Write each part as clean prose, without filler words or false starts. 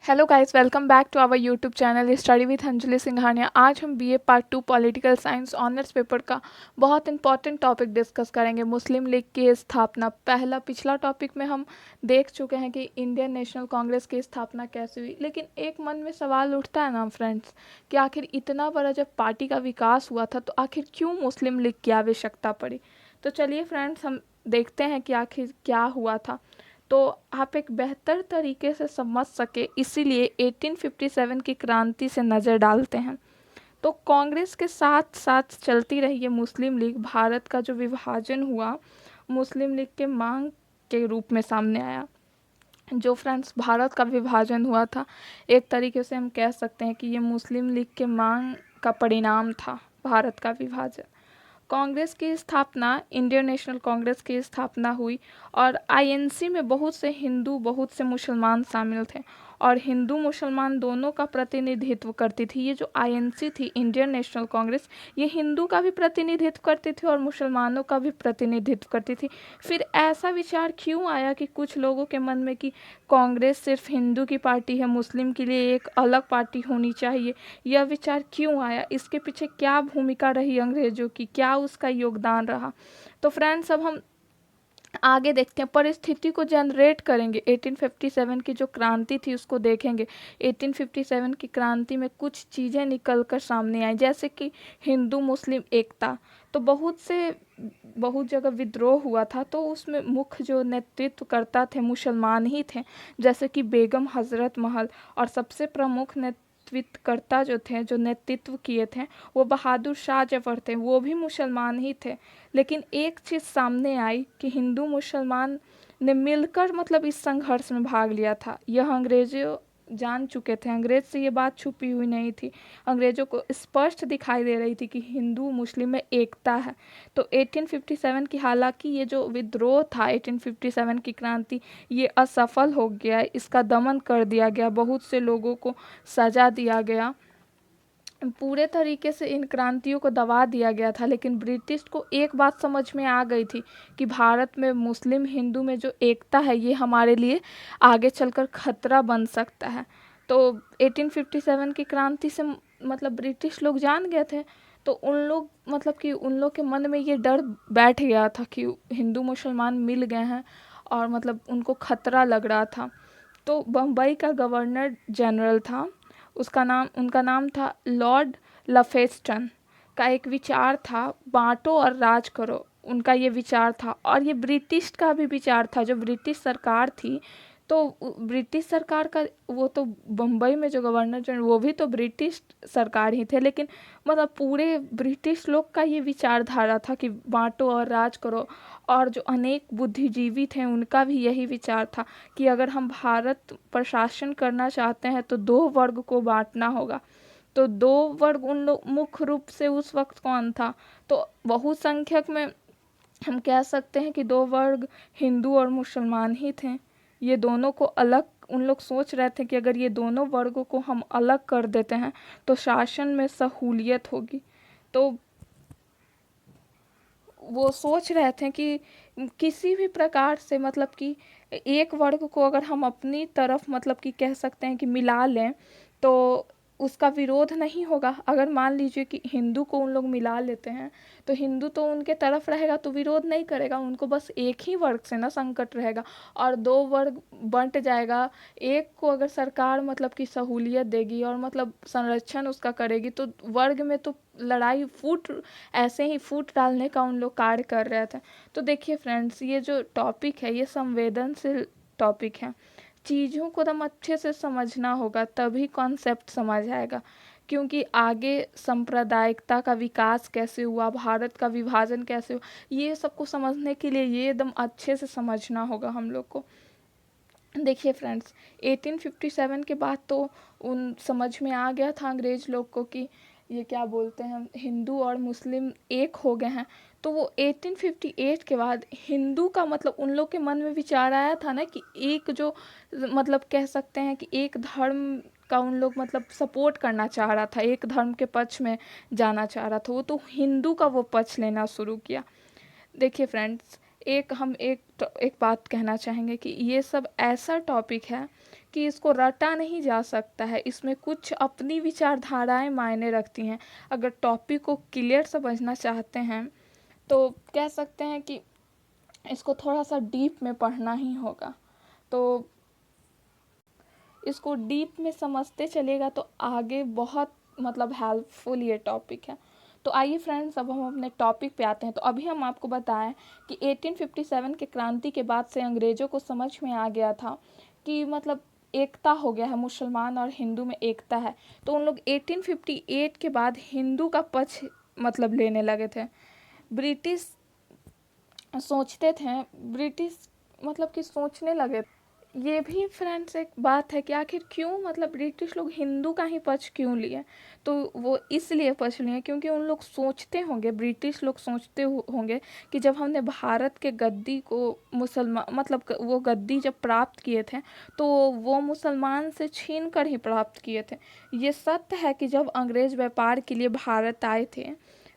Hello guys, welcome back to our YouTube channel study with Anjali Singhania. आज हम BA part 2 political science honours paper का बहुत important topic discuss करेंगे, मुस्लिम league की स्थापना। पिछला टॉपिक में हम देख चुके हैं कि इंडियन नेशनल कांग्रेस की स्थापना कैसे हुई, लेकिन एक मन में सवाल उठता है ना फ्रेंड्स कि आखिर इतना बड़ा जब पार्टी का विकास हुआ था तो आखिर क्यों मुस्लिम लीग की आवश्यकता पड़ी। तो चलिए फ्रेंड्स, हम देखते हैं कि आखिर क्या हुआ था, तो आप एक बेहतर तरीके से समझ सके इसीलिए 1857 की क्रांति से नज़र डालते हैं। तो कांग्रेस के साथ साथ चलती रही ये मुस्लिम लीग। भारत का जो विभाजन हुआ मुस्लिम लीग के मांग के रूप में सामने आया। जो फ्रेंड्स भारत का विभाजन हुआ था, एक तरीके से हम कह सकते हैं कि ये मुस्लिम लीग के मांग का परिणाम था, भारत का विभाजन। कांग्रेस की स्थापना, इंडियन नेशनल कांग्रेस की स्थापना हुई और आईएनसी में बहुत से हिंदू बहुत से मुसलमान शामिल थे और हिंदू मुसलमान दोनों का प्रतिनिधित्व करती थी। ये जो आईएनसी थी, इंडियन नेशनल कांग्रेस, ये हिंदू का भी प्रतिनिधित्व करती थी और मुसलमानों का भी प्रतिनिधित्व करती थी। फिर ऐसा विचार क्यों आया कि कुछ लोगों के मन में कि कांग्रेस सिर्फ हिंदू की पार्टी है, मुस्लिम के लिए एक अलग पार्टी होनी चाहिए, यह विचार क्यों आया, इसके पीछे क्या भूमिका रही अंग्रेजों की, क्या उसका योगदान रहा। तो फ्रेंड्स, अब हम आगे देखते हैं, परिस्थिति को जनरेट करेंगे। 1857 की जो क्रांति थी उसको देखेंगे। 1857 की क्रांति में कुछ चीज़ें निकल कर सामने आई, जैसे कि हिंदू मुस्लिम एकता। तो बहुत जगह विद्रोह हुआ था, तो उसमें मुख्य जो नेतृत्व करता थे मुसलमान ही थे, जैसे कि बेगम हज़रत महल। और सबसे प्रमुख नेतृत्वकर्ता जो थे, जो नेतृत्व किए थे, वो बहादुर शाह जफर थे, वो भी मुसलमान ही थे। लेकिन एक चीज़ सामने आई कि हिंदू मुसलमान ने मिलकर मतलब इस संघर्ष में भाग लिया था। यह अंग्रेजों जान चुके थे, अंग्रेज से ये बात छुपी हुई नहीं थी, अंग्रेजों को स्पष्ट दिखाई दे रही थी कि हिंदू मुस्लिम में एकता है। तो 1857 की, हालांकि ये जो विद्रोह था 1857 की क्रांति, ये असफल हो गया, इसका दमन कर दिया गया, बहुत से लोगों को सजा दिया गया, पूरे तरीके से इन क्रांतियों को दबा दिया गया था। लेकिन ब्रिटिश को एक बात समझ में आ गई थी कि भारत में मुस्लिम हिंदू में जो एकता है ये हमारे लिए आगे चलकर खतरा बन सकता है। तो 1857 की क्रांति से मतलब ब्रिटिश लोग जान गए थे, तो उन लोग मतलब कि उन लोग के मन में ये डर बैठ गया था कि हिंदू मुसलमान मिल गए हैं और मतलब उनको खतरा लग रहा था। तो बम्बई का गवर्नर जनरल था, उनका नाम था लॉर्ड लफेस्टन। का एक विचार था, बांटो और राज करो, उनका ये विचार था। और ये ब्रिटिश का भी विचार था, जो ब्रिटिश सरकार थी, तो ब्रिटिश सरकार का, वो तो बम्बई में जो गवर्नर जनरल वो भी तो ब्रिटिश सरकार ही थे, लेकिन मतलब पूरे ब्रिटिश लोग का ये विचारधारा था कि बांटो और राज करो। और जो अनेक बुद्धिजीवी थे उनका भी यही विचार था कि अगर हम भारत पर शासन करना चाहते हैं तो दो वर्ग को बांटना होगा। तो दो वर्ग उन लोग मुख्य रूप से उस वक्त कौन था, तो बहुसंख्यक में हम कह सकते हैं कि दो वर्ग हिंदू और मुसलमान ही थे। ये दोनों को अलग, उन लोग सोच रहे थे कि अगर ये दोनों वर्गों को हम अलग कर देते हैं तो शासन में सहूलियत होगी। तो वो सोच रहे थे कि किसी भी प्रकार से मतलब कि एक वर्ग को अगर हम अपनी तरफ मतलब कि कह सकते हैं कि मिला लें तो उसका विरोध नहीं होगा। अगर मान लीजिए कि हिंदू को उन लोग मिला लेते हैं तो हिंदू तो उनके तरफ रहेगा, तो विरोध नहीं करेगा, उनको बस एक ही वर्ग से ना संकट रहेगा। और दो वर्ग बंट जाएगा, एक को अगर सरकार मतलब कि सहूलियत देगी और मतलब संरक्षण उसका करेगी, तो वर्ग में तो लड़ाई ऐसे ही फूट डालने का उन लोग कार्य कर रहे थे। तो देखिए फ्रेंड्स, ये जो टॉपिक है ये संवेदनशील टॉपिक है, चीज़ों को एकदम अच्छे से समझना होगा तभी कॉन्सेप्ट समझ आएगा। क्योंकि आगे सांप्रदायिकता का विकास कैसे हुआ, भारत का विभाजन कैसे हुआ, ये सबको समझने के लिए ये एकदम अच्छे से समझना होगा हम लोग को। देखिए फ्रेंड्स, 1857 के बाद तो उन समझ में आ गया था अंग्रेज लोग को कि ये क्या बोलते हैं, हिंदू और मुस्लिम एक हो गए हैं। तो वो 1858 के बाद हिंदू का मतलब उन लोग के मन में विचार आया था ना कि एक जो मतलब कह सकते हैं कि एक धर्म का उन लोग मतलब सपोर्ट करना चाह रहा था, एक धर्म के पक्ष में जाना चाह रहा था, वो तो हिंदू का वो पक्ष लेना शुरू किया। देखिए फ्रेंड्स, एक बात कहना चाहेंगे कि ये सब ऐसा टॉपिक है कि इसको रटा नहीं जा सकता है, इसमें कुछ अपनी विचारधाराएं मायने रखती हैं। अगर टॉपिक को क्लियर समझना चाहते हैं तो कह सकते हैं कि इसको थोड़ा सा डीप में पढ़ना ही होगा। तो इसको डीप में समझते चलेगा तो आगे बहुत मतलब हेल्पफुल ये टॉपिक है। तो आइए फ्रेंड्स, अब हम अपने टॉपिक पे आते हैं। तो अभी हम आपको बताएं कि 1857 के क्रांति के बाद से अंग्रेज़ों को समझ में आ गया था कि मतलब एकता हो गया है, मुसलमान और हिंदू में एकता है। तो उन लोग 1858 के बाद हिंदू का पक्ष मतलब लेने लगे थे। ब्रिटिश सोचते थे, ब्रिटिश मतलब कि सोचने लगे। ये भी फ्रेंड्स एक बात है कि आखिर क्यों मतलब ब्रिटिश लोग हिंदू का ही पक्ष क्यों लिए। तो वो इसलिए पक्ष लिए क्योंकि उन लोग सोचते होंगे, ब्रिटिश लोग सोचते होंगे कि जब हमने भारत के गद्दी को मुसलमान मतलब वो गद्दी जब प्राप्त किए थे तो वो मुसलमान से छीन कर ही प्राप्त किए थे। ये सत्य है कि जब अंग्रेज व्यापार के लिए भारत आए थे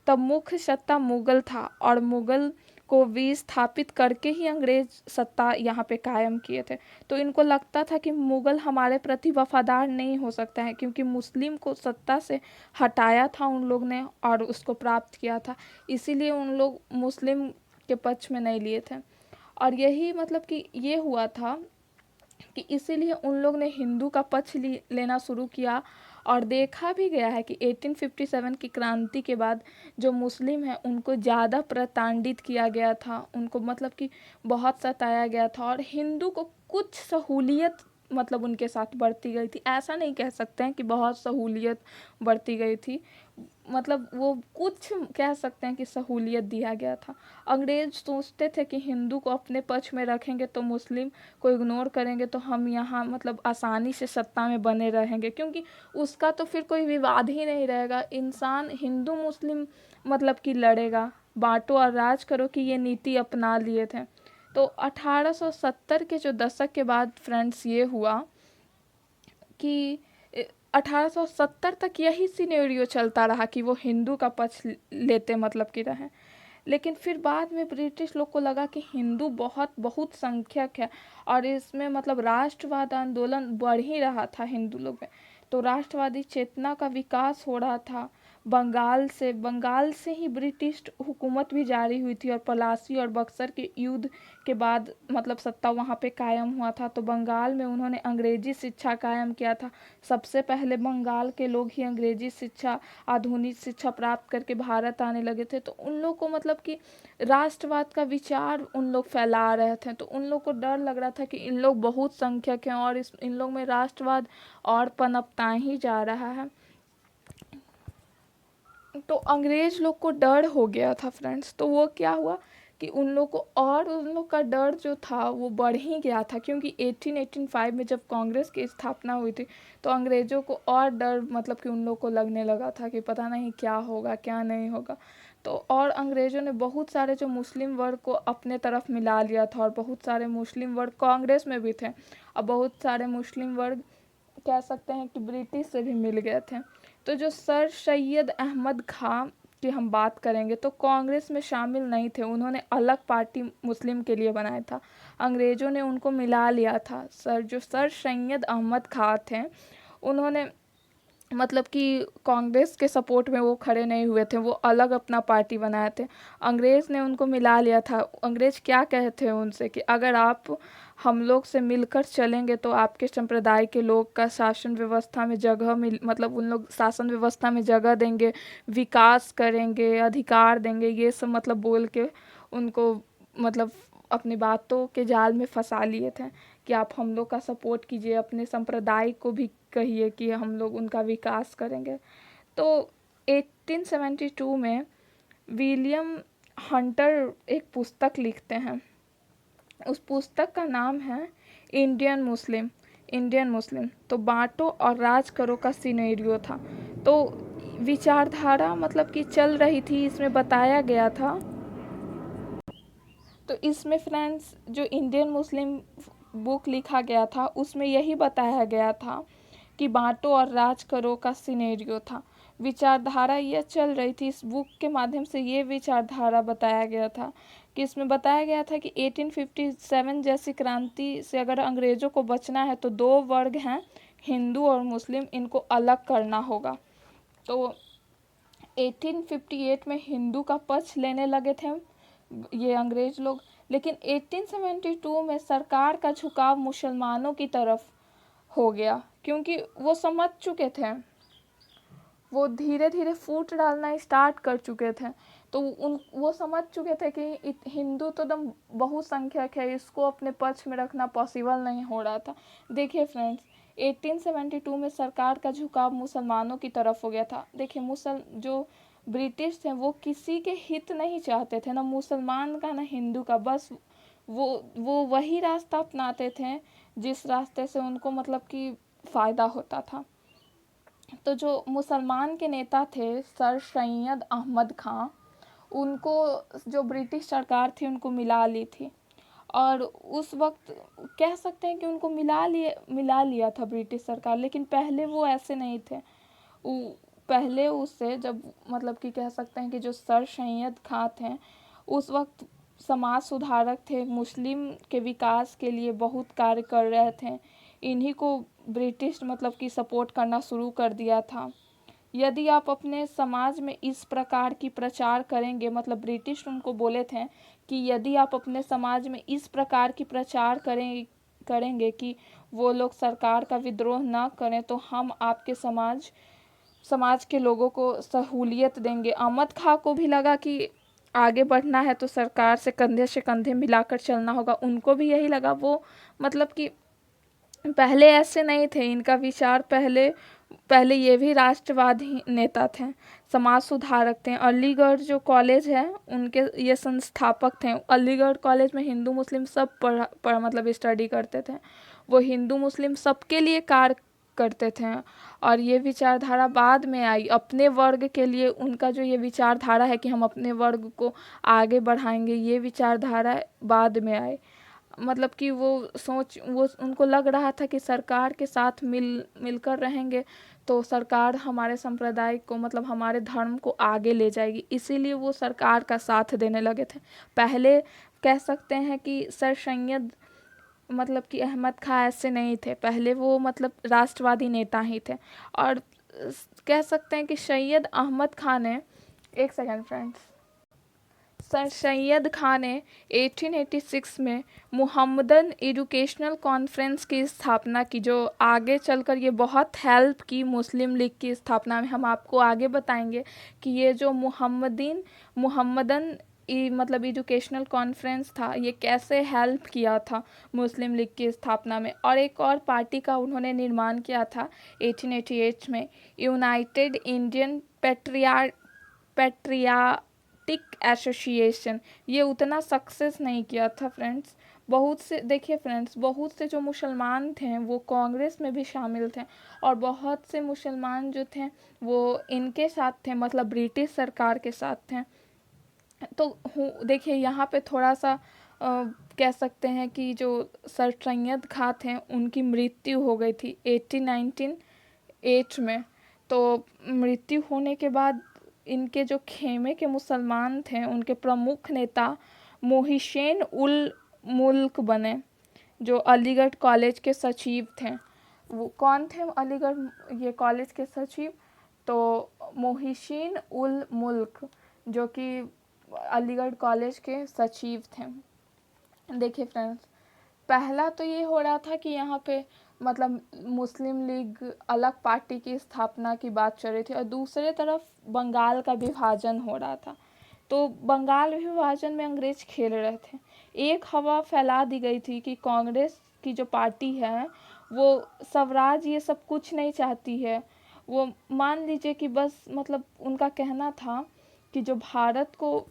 तब मुख्य सत्ता मुगल था और मुगल को विस्थापित करके ही अंग्रेज सत्ता यहाँ पे कायम किए थे। तो इनको लगता था कि मुगल हमारे प्रति वफादार नहीं हो सकता है, क्योंकि मुस्लिम को सत्ता से हटाया था उन लोग ने और उसको प्राप्त किया था, इसीलिए उन लोग मुस्लिम के पक्ष में नहीं लिए थे। और यही मतलब कि ये हुआ था कि इसीलिए उन लोग ने हिंदू का पक्ष लेना शुरू किया। और देखा भी गया है कि 1857 की क्रांति के बाद जो मुस्लिम हैं उनको ज़्यादा प्रताड़ित किया गया था, उनको मतलब कि बहुत सताया गया था। और हिंदू को कुछ सहूलियत मतलब उनके साथ बढ़ती गई थी, ऐसा नहीं कह सकते हैं कि बहुत सहूलियत बढ़ती गई थी, मतलब वो कुछ कह सकते हैं कि सहूलियत दिया गया था। अंग्रेज सोचते थे कि हिंदू को अपने पक्ष में रखेंगे तो मुस्लिम को इग्नोर करेंगे तो हम यहाँ मतलब आसानी से सत्ता में बने रहेंगे, क्योंकि उसका तो फिर कोई विवाद ही नहीं रहेगा। इंसान हिंदू मुस्लिम मतलब कि लड़ेगा, बांटो और राज करो की ये नीति अपना लिए थे। तो 1870 के जो दशक के बाद फ्रेंड्स ये हुआ कि 1870 तक यही सिनेरियो चलता रहा कि वो हिंदू का पक्ष लेते मतलब कि रहे। लेकिन फिर बाद में ब्रिटिश लोग को लगा कि हिंदू बहुत संख्यक है और इसमें मतलब राष्ट्रवाद आंदोलन बढ़ ही रहा था हिंदू लोग में। तो राष्ट्रवादी चेतना का विकास हो रहा था। बंगाल से ही ब्रिटिश हुकूमत भी जारी हुई थी और पलासी और बक्सर के युद्ध के बाद मतलब सत्ता वहाँ पे कायम हुआ था। तो बंगाल में उन्होंने अंग्रेजी शिक्षा कायम किया था। सबसे पहले बंगाल के लोग ही अंग्रेजी शिक्षा, आधुनिक शिक्षा प्राप्त करके भारत आने लगे थे। तो उन लोग को मतलब कि राष्ट्रवाद का विचार उन लोग फैला रहे थे। तो उन लोग को डर लग रहा था कि इन लोग बहुत संख्यक हैं और इन लोग में राष्ट्रवाद और पनपता ही जा रहा है। तो अंग्रेज लोग को डर हो गया था फ्रेंड्स। तो वो क्या हुआ कि उन लोग को और उन लोग का डर जो था वो बढ़ ही गया था, क्योंकि 1885 में जब कांग्रेस की स्थापना हुई थी तो अंग्रेज़ों को और डर मतलब कि उन लोग को लगने लगा था कि पता नहीं क्या होगा क्या नहीं होगा। तो और अंग्रेज़ों ने बहुत सारे जो मुस्लिम वर्ग को अपने तरफ मिला लिया था और बहुत सारे मुस्लिम वर्ग कांग्रेस में भी थे और बहुत सारे मुस्लिम वर्ग कह सकते हैं कि ब्रिटिश से भी मिल गए थे। तो जो सर सैयद अहमद खां की हम बात करेंगे तो कांग्रेस में शामिल नहीं थे, उन्होंने अलग पार्टी मुस्लिम के लिए बनाया था, अंग्रेज़ों ने उनको मिला लिया था। सर सैयद अहमद खां थे, उन्होंने मतलब कि कांग्रेस के सपोर्ट में वो खड़े नहीं हुए थे, वो अलग अपना पार्टी बनाए थे, अंग्रेज़ ने उनको मिला लिया था। अंग्रेज़ क्या कहते हैं उनसे कि अगर आप हम लोग से मिलकर चलेंगे तो आपके संप्रदाय के लोग का शासन व्यवस्था में जगह मिल मतलब उन लोग शासन व्यवस्था में जगह देंगे, विकास करेंगे, अधिकार देंगे, ये सब मतलब बोल के उनको मतलब अपनी बातों के जाल में फंसा लिए थे कि आप हम लोग का सपोर्ट कीजिए, अपने संप्रदाय को भी कहिए कि हम लोग उनका विकास करेंगे। तो 1872 में विलियम हंटर एक पुस्तक लिखते हैं, उस पुस्तक का नाम है इंडियन मुस्लिम। तो बांटो और राज करो का सिनेरियो था। तो विचारधारा मतलब कि चल रही थी, इसमें बताया गया था। तो इसमें फ्रेंड्स जो इंडियन मुस्लिम बुक लिखा गया था उसमें यही बताया गया था कि बांटो और राज करो का सिनेरियो था। विचारधारा यह चल रही थी, इस बुक के माध्यम से ये विचारधारा बताया गया था कि इसमें बताया गया था कि 1857 जैसी क्रांति से अगर अंग्रेज़ों को बचना है तो दो वर्ग हैं, हिंदू और मुस्लिम, इनको अलग करना होगा। तो 1858 में हिंदू का पक्ष लेने लगे थे ये अंग्रेज लोग, लेकिन 1872 में सरकार का झुकाव मुसलमानों की तरफ हो गया, क्योंकि वो समझ चुके थे, वो धीरे धीरे फूट डालना स्टार्ट कर चुके थे। तो वो समझ चुके थे कि हिंदू तो एकदम बहुसंख्यक है, इसको अपने पक्ष में रखना पॉसिबल नहीं हो रहा था। देखिए फ्रेंड्स, 1872 में सरकार का झुकाव मुसलमानों की तरफ हो गया था। देखिए जो ब्रिटिश थे वो किसी के हित नहीं चाहते थे, ना मुसलमान का ना हिंदू का, बस वो वही रास्ता अपनाते थे जिस रास्ते से उनको मतलब कि फ़ायदा होता था। तो जो मुसलमान के नेता थे सर सैयद अहमद खां, उनको जो ब्रिटिश सरकार थी उनको मिला ली थी, और उस वक्त कह सकते हैं कि उनको मिला लिया था ब्रिटिश सरकार। लेकिन पहले वो ऐसे नहीं थे। पहले उससे जब मतलब कि कह सकते हैं कि जो सर सैयद खां थे उस वक्त समाज सुधारक थे, मुस्लिम के विकास के लिए बहुत कार्य कर रहे थे। इन्हीं को ब्रिटिश मतलब कि सपोर्ट करना शुरू कर दिया था। यदि आप अपने समाज में इस प्रकार की प्रचार करेंगे, मतलब ब्रिटिश उनको बोले थे कि यदि आप अपने समाज में इस प्रकार की प्रचार करेंगे कि वो लोग सरकार का विद्रोह ना करें, तो हम आपके समाज के लोगों को सहूलियत देंगे। अहमद खां को भी लगा कि आगे बढ़ना है तो सरकार से कंधे मिलाकर चलना होगा, उनको भी यही लगा। वो मतलब कि पहले ऐसे नहीं थे, इनका विचार पहले ये भी राष्ट्रवादी नेता थे, समाज सुधारक थे। अलीगढ़ जो कॉलेज है उनके ये संस्थापक थे। अलीगढ़ कॉलेज में हिंदू मुस्लिम सब मतलब स्टडी करते थे। वो हिंदू मुस्लिम सबके लिए कार्य करते थे, और ये विचारधारा बाद में आई अपने वर्ग के लिए। उनका जो ये विचारधारा है कि हम अपने वर्ग को आगे बढ़ाएंगे, ये विचारधारा बाद में आई। मतलब कि वो उनको लग रहा था कि सरकार के साथ मिलकर रहेंगे तो सरकार हमारे संप्रदाय को मतलब हमारे धर्म को आगे ले जाएगी, इसीलिए वो सरकार का साथ देने लगे थे। पहले कह सकते हैं कि सर सैयद मतलब कि अहमद खां ऐसे नहीं थे, पहले वो मतलब राष्ट्रवादी नेता ही थे। और कह सकते हैं कि सैयद अहमद खान ने, एक second friends, sir Syed Khan ने 1886 में मुहम्मदन एजुकेशनल कॉन्फ्रेंस की स्थापना की, जो आगे चलकर ये बहुत हेल्प की मुस्लिम लीग की स्थापना में। हम आपको आगे बताएंगे कि ये जो मुहम्मदन मतलब एजुकेशनल कॉन्फ्रेंस था, ये कैसे हेल्प किया था मुस्लिम लीग की स्थापना में। और एक और पार्टी का उन्होंने निर्माण किया था 1888 में, यूनाइटेड इंडियन पैट्रियाटिक एसोसिएशन। ये उतना सक्सेस नहीं किया था फ्रेंड्स। देखिए फ्रेंड्स, बहुत से जो मुसलमान थे वो कांग्रेस में भी शामिल थे, और बहुत से मुसलमान जो थे वो इनके साथ थे, मतलब ब्रिटिश सरकार के साथ थे। तो देखिए यहाँ पे थोड़ा सा कह सकते हैं कि जो सर सैयद खां थे उनकी मृत्यु हो गई थी 1898 में। तो मृत्यु होने के बाद इनके जो खेमे के मुसलमान थे उनके प्रमुख नेता मोहिसेन उल मुल्क बने, जो अलीगढ़ कॉलेज के सचिव थे। वो कौन थे अलीगढ़ ये कॉलेज के सचिव? तो मोहिसीन उल मुल्क, जो कि अलीगढ़ कॉलेज के सचिव थे। देखिए फ्रेंड्स, पहला तो ये हो रहा था कि यहाँ पे मतलब मुस्लिम लीग अलग पार्टी की स्थापना की बात चल रही थी, और दूसरे तरफ बंगाल का विभाजन हो रहा था। तो बंगाल विभाजन में अंग्रेज खेल रहे थे। एक हवा फैला दी गई थी कि कांग्रेस की जो पार्टी है वो स्वराज ये सब कुछ नहीं चाहती है। वो मान लीजिए कि बस मतलब उनका कहना था कि जो भारत को,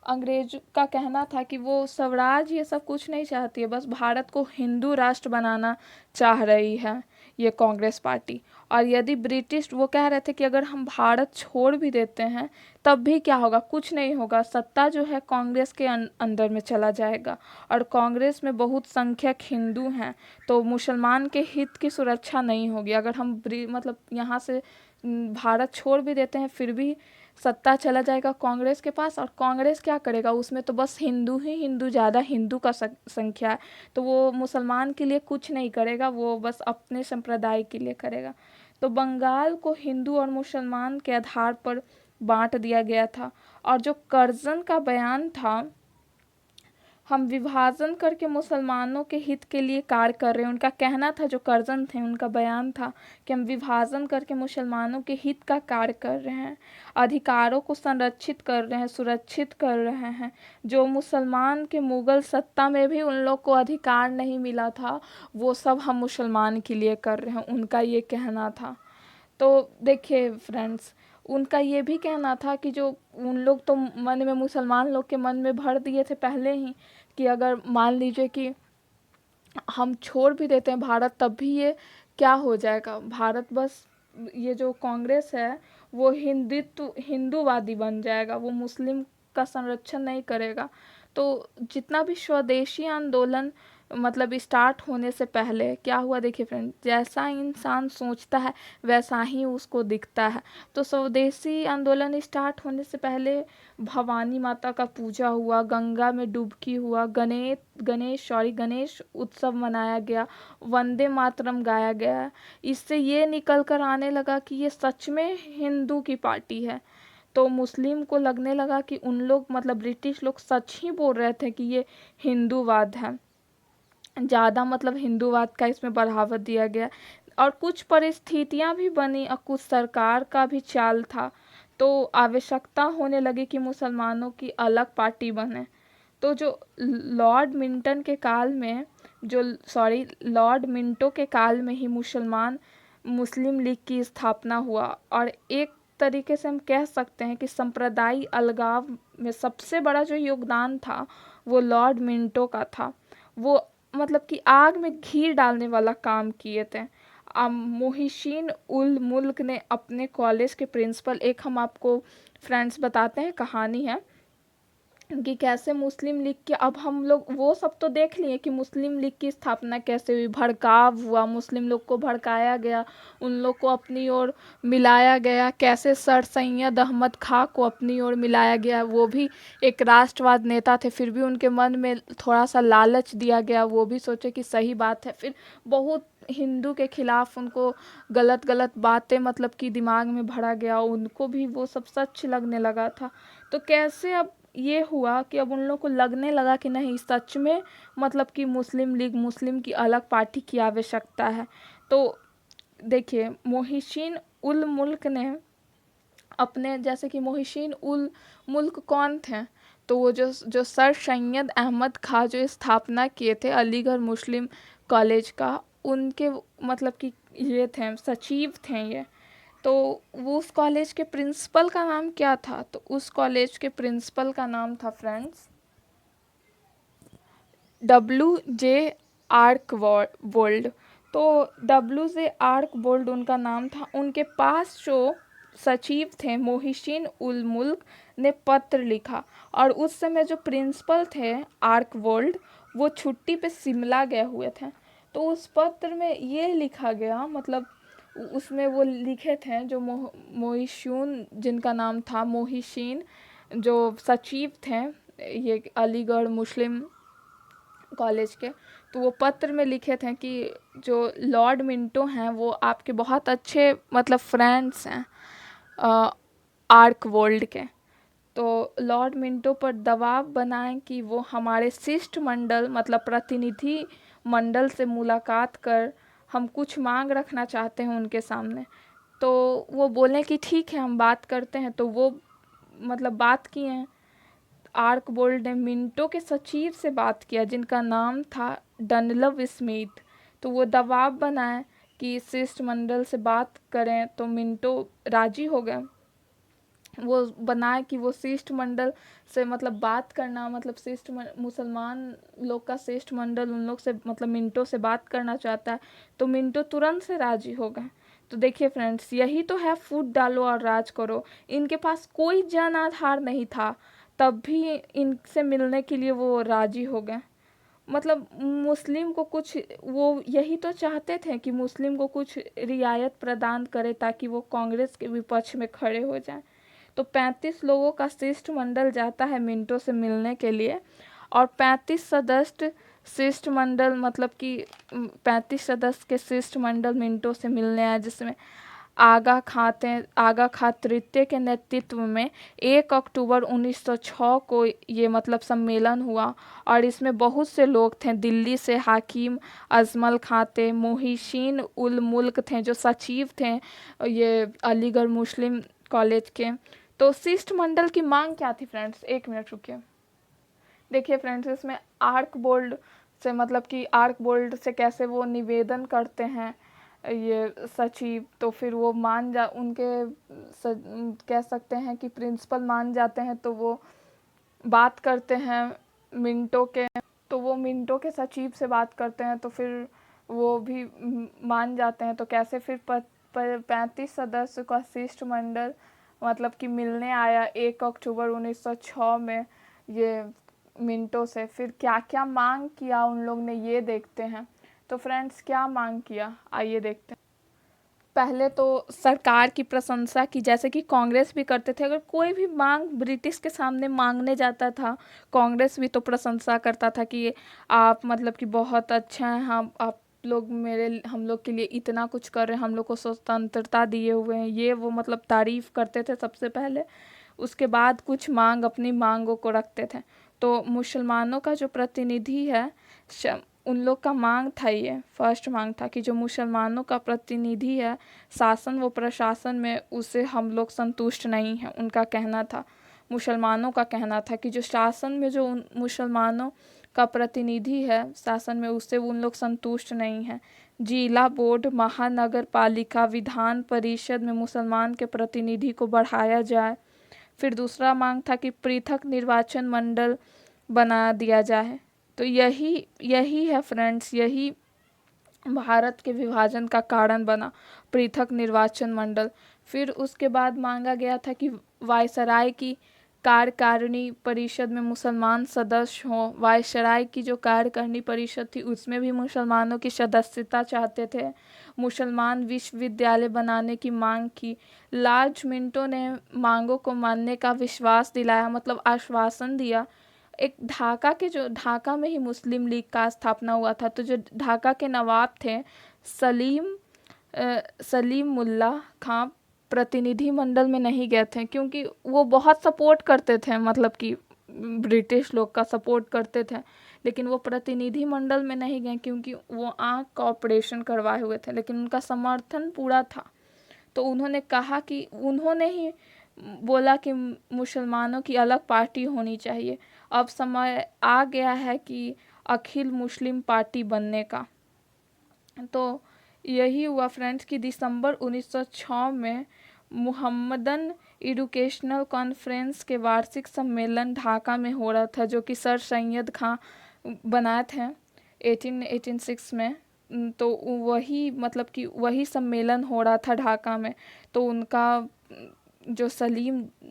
अंग्रेज का कहना था कि वो स्वराज ये सब कुछ नहीं चाहती है, बस भारत को हिंदू राष्ट्र बनाना चाह रही है ये कांग्रेस पार्टी। और यदि ब्रिटिश, वो कह रहे थे कि अगर हम भारत छोड़ भी देते हैं तब भी क्या होगा, कुछ नहीं होगा, सत्ता जो है कांग्रेस के अंदर में चला जाएगा, और कांग्रेस में बहुत संख्यक हिंदू हैं, तो मुसलमान के हित की सुरक्षा नहीं होगी। अगर हम मतलब यहाँ से भारत छोड़ भी देते हैं फिर भी सत्ता चला जाएगा कांग्रेस के पास, और कांग्रेस क्या करेगा, उसमें तो बस हिंदू ही हिंदू, ज़्यादा हिंदू का संख्या है, तो वो मुसलमान के लिए कुछ नहीं करेगा, वो बस अपने संप्रदाय के लिए करेगा। तो बंगाल को हिंदू और मुसलमान के आधार पर बांट दिया गया था। और जो कर्जन का बयान था, हम विभाजन करके मुसलमानों के हित के लिए कार्य कर रहे हैं, उनका कहना था, जो कर्जन थे उनका बयान था कि हम विभाजन करके मुसलमानों के हित का कार्य कर रहे हैं, अधिकारों को संरक्षित कर रहे हैं, सुरक्षित कर रहे हैं। जो मुसलमान के मुगल सत्ता में भी उन लोग को अधिकार नहीं मिला था, वो सब हम मुसलमान के लिए कर रहे हैं, उनका ये कहना था। तो देखिए फ्रेंड्स, उनका ये भी कहना था कि जो उन लोग तो मन में, मुसलमान लोग के मन में भर दिए थे पहले ही कि अगर मान लीजिए कि हम छोड़ भी देते हैं भारत, तब भी ये क्या हो जाएगा, भारत बस, ये जो कांग्रेस है वो हिंदूवादी बन जाएगा, वो मुस्लिम का संरक्षण नहीं करेगा। तो जितना भी स्वदेशी आंदोलन मतलब स्टार्ट होने से पहले क्या हुआ, देखिए फ्रेंड, जैसा इंसान सोचता है वैसा ही उसको दिखता है। तो स्वदेशी आंदोलन स्टार्ट होने से पहले भवानी माता का पूजा हुआ, गंगा में डुबकी हुआ, गणेश उत्सव मनाया गया, वंदे मातरम गाया गया। इससे ये निकल कर आने लगा कि ये सच में हिंदू की पार्टी है। तो मुस्लिम को लगने लगा कि उन लोग मतलब ब्रिटिश लोग सच ही बोल रहे थे कि ये हिंदूवाद है, ज़्यादा मतलब हिंदूवाद का इसमें बढ़ावा दिया गया। और कुछ परिस्थितियां भी बनी और कुछ सरकार का भी चाल था, तो आवश्यकता होने लगी कि मुसलमानों की अलग पार्टी बने। तो जो लॉर्ड मिंटन के काल में, लॉर्ड मिंटो के काल में ही मुस्लिम लीग की स्थापना हुआ। और एक तरीके से हम कह सकते हैं कि सांप्रदायिक अलगाव में सबसे बड़ा जो योगदान था वो लॉर्ड मिंटो का था। वो मतलब कि आग में घी डालने वाला काम किए थे। मोहिशीन उल मुल्क ने अपने कॉलेज के प्रिंसिपल, एक हम आपको फ्रेंड्स बताते हैं कहानी है कि कैसे मुस्लिम लीग के, अब हम लोग वो सब तो देख लिए कि मुस्लिम लीग की स्थापना कैसे हुई, भड़काव हुआ, मुस्लिम लोग को भड़काया गया, उन लोग को अपनी ओर मिलाया गया, कैसे सर सैयद अहमद खां को अपनी ओर मिलाया गया, वो भी एक राष्ट्रवाद नेता थे, फिर भी उनके मन में थोड़ा सा लालच दिया गया, वो भी सोचे कि सही बात है, फिर बहुत हिंदू के खिलाफ उनको गलत गलत बातें मतलब कि दिमाग में भरा गया, उनको भी वो सब सच लगने लगा था। तो कैसे अब ये हुआ कि अब उन लोग को लगने लगा कि नहीं, सच में मतलब कि मुस्लिम लीग, मुस्लिम की अलग पार्टी की आवश्यकता है। तो देखिए, मोहिशीन उल मुल्क ने अपने, जैसे कि मोहिशीन उल मुल्क कौन थे, तो वो जो सर सैयद अहमद खां जो स्थापना किए थे अलीगढ़ मुस्लिम कॉलेज का, उनके मतलब कि ये थे, सचिव थे ये। तो वो उस कॉलेज के प्रिंसिपल का नाम क्या था, तो उस कॉलेज के प्रिंसिपल का नाम था फ्रेंड्स WJ आर्कवोल्ड। तो WJ आर्कवोल्ड उनका नाम था। उनके पास जो सचिव थे मोहिशीन उल मुल्क ने पत्र लिखा, और उस समय जो प्रिंसिपल थे आर्कवोल्ड, वो छुट्टी पे शिमला गए हुए थे। तो उस पत्र में ये लिखा गया, मतलब उसमें वो लिखे थे जो मोहिशीन, जिनका नाम था मोहिशीन, जो सचिव थे ये अलीगढ़ मुस्लिम कॉलेज के, तो वो पत्र में लिखे थे कि जो लॉर्ड मिंटो हैं वो आपके बहुत अच्छे मतलब फ्रेंड्स हैं आर्कवोल्ड के। तो लॉर्ड मिंटो पर दबाव बनाएं कि वो हमारे शिष्टमंडल मतलब प्रतिनिधि मंडल से मुलाकात कर, हम कुछ मांग रखना चाहते हैं उनके सामने। तो वो बोले कि ठीक है, हम बात करते हैं। तो वो मतलब बात किए हैं। आर्कवोल्ड ने मिंटो के सचिव से बात किया जिनका नाम था डनलव स्मिथ। तो वो दबाव बनाए कि शिष्टमंडल से बात करें, तो मिंटो राजी हो गए। वो बनाए कि वो शिष्टमंडल से मतलब बात करना, मतलब मुसलमान लोग का शिष्टमंडल उन लोग से मतलब मिंटो से बात करना चाहता है। तो मिंटो तुरंत से राजी हो गए। तो देखिए फ्रेंड्स, यही तो है फूट डालो और राज करो। इनके पास कोई जन आधार नहीं था, तब भी इनसे मिलने के लिए वो राजी हो गए। मतलब मुस्लिम को कुछ, वो यही तो चाहते थे कि मुस्लिम को कुछ रियायत प्रदान करे ताकि वो कांग्रेस के विपक्ष में खड़े हो जाएं। तो 35 लोगों का शिष्टमंडल जाता है मिंटो से मिलने के लिए, और 35 सदस्य शिष्टमंडल मतलब कि 35 सदस्य के शिष्टमंडल मिंटो से मिलने आए, जिसमें आगा खां तृतीय के नेतृत्व में 1 अक्टूबर 1906 को ये मतलब सम्मेलन हुआ। और इसमें बहुत से लोग थे, दिल्ली से हाकिम अजमल खां थे, मोहिशीन उल मुल्क थे जो सचिव थे ये अलीगढ़ मुस्लिम कॉलेज के। तो शिष्टमंडल की मांग क्या थी फ्रेंड्स, 1 मिनट रुकिए। देखिए फ्रेंड्स, इसमें आर्क बोल्ड से मतलब कि आर्क बोल्ड से कैसे वो निवेदन करते हैं ये सचिव, तो फिर वो कह सकते हैं कि प्रिंसिपल मान जाते हैं, तो वो बात करते हैं मिंटो के, तो वो मिंटो के सचिव से बात करते हैं, तो फिर वो भी मान जाते हैं। तो कैसे फिर 35 सदस्य का शिष्टमंडल मतलब कि मिलने आया 1 अक्टूबर 1906 में ये मिंटो से। फिर क्या क्या मांग किया उन लोग ने, ये देखते हैं। तो फ्रेंड्स, क्या मांग किया आइए देखते हैं। पहले तो सरकार की प्रशंसा की, जैसे कि कांग्रेस भी करते थे। अगर कोई भी मांग ब्रिटिश के सामने मांगने जाता था, कांग्रेस भी तो प्रशंसा करता था कि आप मतलब कि बहुत अच्छा है, आप लोग हम लोग के लिए इतना कुछ कर रहे हैं, हम लोग को स्वतंत्रता दिए हुए हैं, ये वो मतलब तारीफ करते थे सबसे पहले। उसके बाद कुछ अपनी मांगों को रखते थे। तो मुसलमानों का जो प्रतिनिधि है उन लोग का मांग था, ये फर्स्ट मांग था कि जो मुसलमानों का प्रतिनिधि है शासन व प्रशासन में, उसे हम लोग संतुष्ट नहीं हैं। उनका कहना था, मुसलमानों का कहना था कि जो शासन में जो मुसलमानों का प्रतिनिधि है शासन में, उससे उन लोग संतुष्ट नहीं हैं। जिला बोर्ड, महानगर पालिका, विधान परिषद में मुसलमान के प्रतिनिधि को बढ़ाया जाए। फिर दूसरा मांग था कि पृथक निर्वाचन मंडल बना दिया जाए। तो यही है फ्रेंड्स, यही भारत के विभाजन का कारण बना, पृथक निर्वाचन मंडल। फिर उसके बाद मांगा गया था कि वायसराय की कार्यकारिणी परिषद में मुसलमान सदस्य हों। वायसराय की जो कार्यकारिणी परिषद थी उसमें भी मुसलमानों की सदस्यता चाहते थे। मुसलमान विश्वविद्यालय बनाने की मांग की। लॉर्ड मिंटो ने मांगों को मानने का विश्वास दिलाया, मतलब आश्वासन दिया। एक ढाका में ही मुस्लिम लीग का स्थापना हुआ था। तो जो ढाका के नवाब थे सलीम मुल्ला खां प्रतिनिधि मंडल में नहीं गए थे, क्योंकि वो बहुत सपोर्ट करते थे, मतलब कि ब्रिटिश लोग का सपोर्ट करते थे। लेकिन वो प्रतिनिधि मंडल में नहीं गए क्योंकि वो आँख का ऑपरेशन करवाए हुए थे, लेकिन उनका समर्थन पूरा था। तो उन्होंने ही बोला कि मुसलमानों की अलग पार्टी होनी चाहिए। अब समय आ गया है कि अखिल मुस्लिम पार्टी बनने का। तो यही हुआ फ्रेंड्स कि दिसंबर 1906 में मुहम्मदन एजुकेशनल कॉन्फ्रेंस के वार्षिक सम्मेलन ढाका में हो रहा था, जो कि सर सैयद खां बनाए थे 1886 में। तो वही मतलब कि वही सम्मेलन हो रहा था ढाका में। तो उनका जो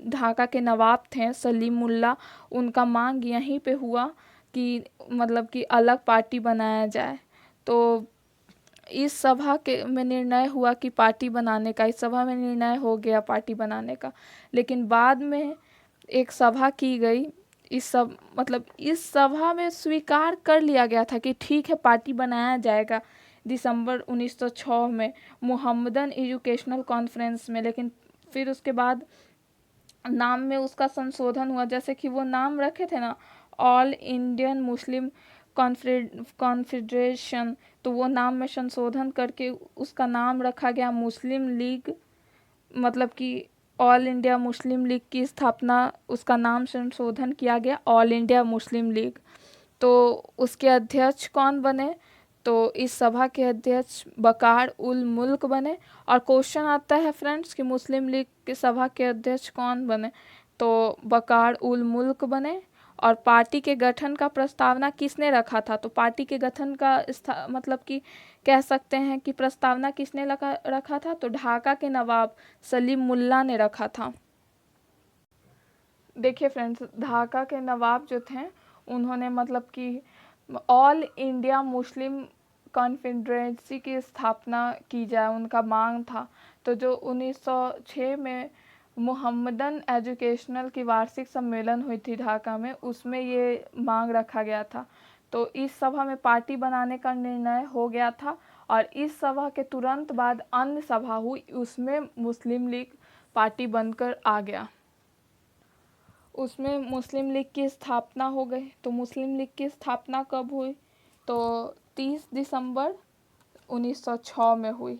ढाका के नवाब थे सलीम मुल्ला, उनका मांग यहीं पे हुआ कि मतलब कि अलग पार्टी बनाया जाए। तो इस सभा के में निर्णय हुआ कि पार्टी बनाने का, इस सभा में निर्णय हो गया पार्टी बनाने का। लेकिन बाद में एक सभा की गई, इस सभा में स्वीकार कर लिया गया था कि ठीक है पार्टी बनाया जाएगा दिसंबर 1906 में मुहम्मदन एजुकेशनल कॉन्फ्रेंस में। लेकिन फिर उसके बाद नाम में उसका संशोधन हुआ, जैसे कि वो नाम रखे थे ना ऑल इंडियन मुस्लिम कॉन्फेडरेशन, तो वो नाम में संशोधन करके उसका नाम रखा गया मुस्लिम लीग, मतलब कि ऑल इंडिया मुस्लिम लीग की स्थापना, उसका नाम संशोधन किया गया ऑल इंडिया मुस्लिम लीग। तो उसके अध्यक्ष कौन बने, तो इस सभा के अध्यक्ष बकार उल मुल्क बने। और क्वेश्चन आता है फ्रेंड्स कि मुस्लिम लीग की सभा के अध्यक्ष कौन बने, तो बकार उल मुल्क बने। और पार्टी के गठन का प्रस्तावना किसने रखा था, तो पार्टी के गठन का मतलब कि कह सकते हैं कि प्रस्तावना किसने रखा था, तो ढाका के नवाब सलीम मुल्ला ने रखा था। देखिए फ्रेंड्स, ढाका के नवाब जो थे उन्होंने मतलब कि ऑल इंडिया मुस्लिम कॉन्फेडरेसी की स्थापना की जाए, उनका मांग था। तो जो 1906 में मुहम्मदन एजुकेशनल की वार्षिक सम्मेलन हुई थी ढाका में, उसमें ये मांग रखा गया था। तो इस सभा में पार्टी बनाने का निर्णय हो गया था और इस सभा के तुरंत बाद अन्य सभा हुई, उसमें मुस्लिम लीग पार्टी बनकर आ गया। उसमें मुस्लिम लीग की स्थापना हो गई। तो मुस्लिम लीग की स्थापना कब हुई? तो 30 दिसंबर 1906 में हुई।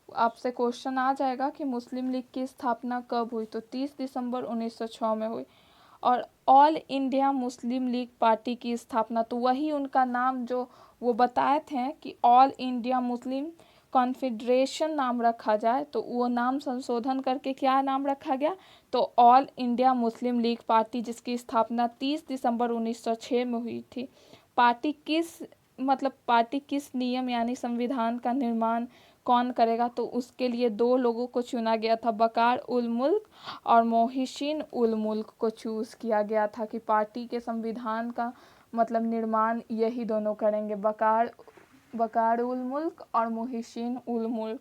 आपसे क्वेश्चन आ जाएगा कि मुस्लिम लीग की स्थापना कब हुई, तो 30 दिसंबर 1906 में हुई। और all India Muslim league party की स्थापना, तो वही उनका नाम जो वो बताए थे कि ऑल इंडिया मुस्लिम कॉन्फेडरेशन नाम रखा जाए, तो वो नाम संशोधन करके क्या नाम रखा गया, तो all India Muslim league party, जिसकी स्थापना 30 दिसंबर 1906 में हुई थी। पार्टी किस नियम यानी संविधान का निर्माण कौन करेगा, तो उसके लिए दो लोगों को चुना गया था, बकार उल मुल्क और मोहिशीन उल मुल्क को चूज़ किया गया था कि पार्टी के संविधान का निर्माण यही दोनों करेंगे, बकार उल मुल्क और मोहिशीन उल मुल्क।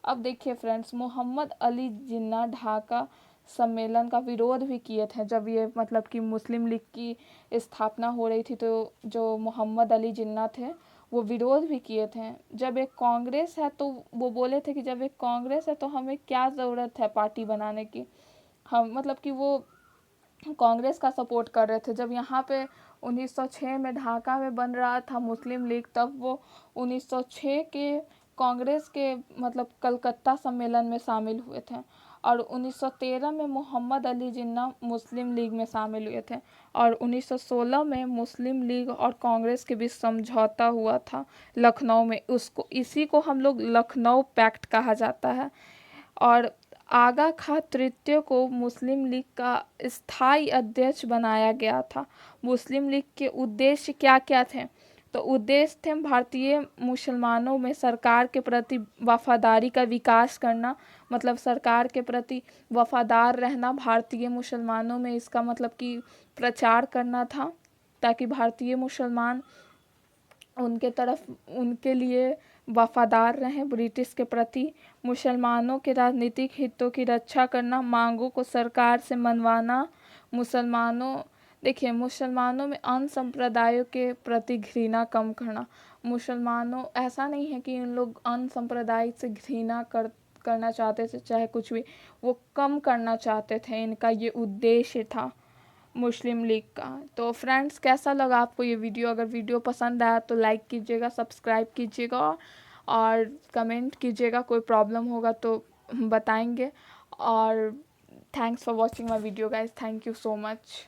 अब देखिए फ्रेंड्स, मोहम्मद अली जिन्ना ढाका सम्मेलन का विरोध भी किए थे। जब ये कि मुस्लिम लीग की स्थापना हो रही थी, तो जो मोहम्मद अली जिन्ना थे वो विरोध भी किए थे। जब एक कांग्रेस है, तो वो बोले थे कि जब एक कांग्रेस है तो हमें क्या ज़रूरत है पार्टी बनाने की। हम कि वो कांग्रेस का सपोर्ट कर रहे थे। जब यहाँ पे 1906 में ढाका में बन रहा था मुस्लिम लीग, तब वो 1906 के कांग्रेस के कलकत्ता सम्मेलन में शामिल हुए थे। और 1913 में मोहम्मद अली जिन्ना मुस्लिम लीग में शामिल हुए थे। और 1916 में मुस्लिम लीग और कांग्रेस के बीच समझौता हुआ था लखनऊ में, इसी को हम लोग लखनऊ पैक्ट कहा जाता है। और आगा खां तृतीय को मुस्लिम लीग का स्थायी अध्यक्ष बनाया गया था। मुस्लिम लीग के उद्देश्य क्या क्या थे, तो उद्देश्य थे भारतीय मुसलमानों में सरकार के प्रति वफादारी का विकास करना, सरकार के प्रति वफादार रहना, भारतीय मुसलमानों में इसका कि प्रचार करना था, ताकि भारतीय मुसलमान उनके लिए वफादार रहें ब्रिटिश के प्रति। मुसलमानों के राजनीतिक हितों की रक्षा करना, मांगों को सरकार से मनवाना। मुसलमानों में अन्य संप्रदायों के प्रति घृणा कम करना। मुसलमानों, ऐसा नहीं है कि उन लोग अन्य संप्रदाय से घृणा करना चाहते थे, चाहे कुछ भी, वो कम करना चाहते थे। इनका ये उद्देश्य था मुस्लिम लीग का। तो फ्रेंड्स, कैसा लगा आपको ये वीडियो? अगर वीडियो पसंद आया तो लाइक कीजिएगा, सब्सक्राइब कीजिएगा और कमेंट कीजिएगा। कोई प्रॉब्लम होगा तो बताएंगे। और thanks for watching my video guys, thank you so much.